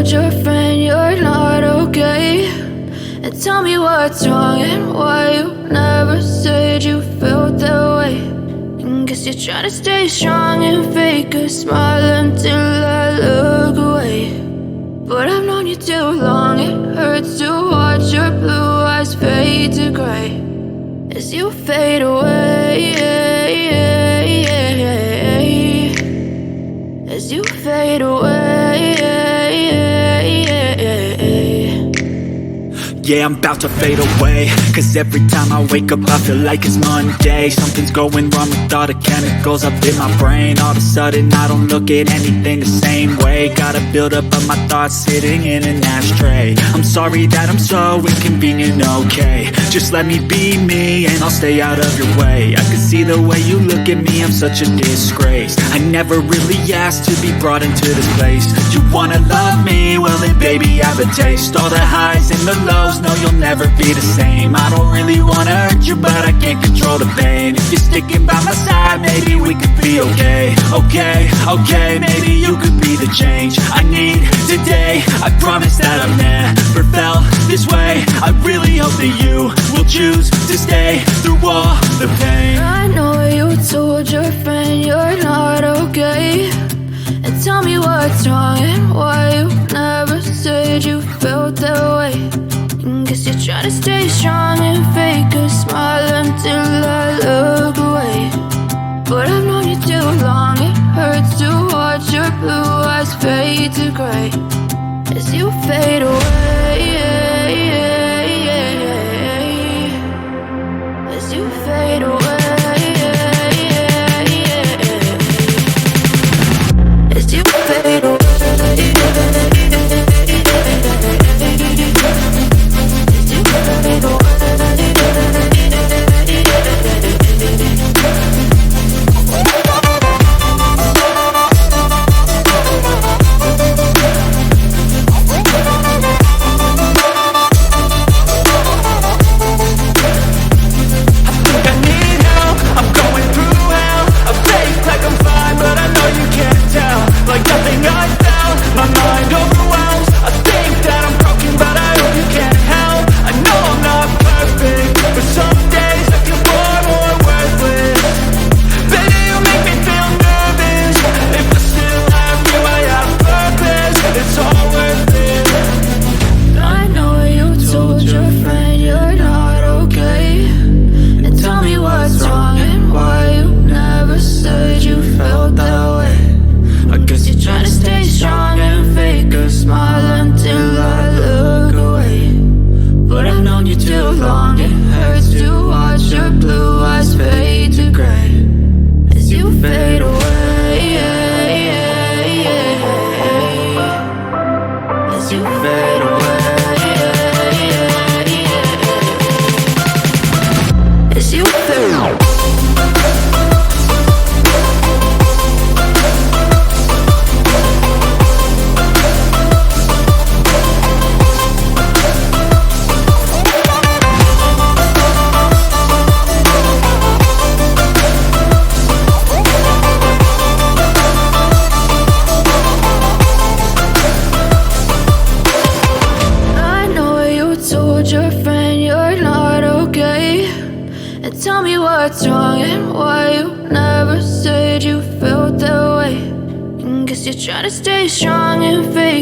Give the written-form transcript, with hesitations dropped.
told your friend you're not okay, and tell me what's wrong and why you never said you felt that way. And guess you're trying to stay strong and fake a smile until I look away. But I've known you too long, it hurts to watch your blue eyes fade to gray as you fade away, as you fade away. Yeah, I'm about to fade away, cause every time I wake up I feel like it's Monday. Something's going wrong with all the chemicals up in my brain. All of a sudden I don't look at anything the same way. Gotta build up of my thoughts sitting in an ashtray. I'm sorry that I'm so inconvenient, okay. Just let me be me and I'll stay out of your way. I can see the way you look at me, I'm such a disgrace. I never really asked to be brought into this place. You wanna love me? Well then baby I have a taste. All the highs and the lows, no, you'll never be the same. I don't really wanna hurt you, but I can't control the pain. If you're sticking by my side, maybe we could be okay. Okay, maybe you could be the change I need today. I promise that I've never felt this way. I really hope that you will choose to stay through all the pain. I know you told your friend you're not okay, and tell me what's wrong and why you never said you felt that way. And guess you're trying to stay strong and fake a smile until I look away. But I've known you too long, it hurts to watch your blue eyes fade to gray as you fade away, as you fade away, as you fade away. Your friend you're not okay, and tell me what's wrong and why you never said you felt that way. And guess you're trying to stay strong and fake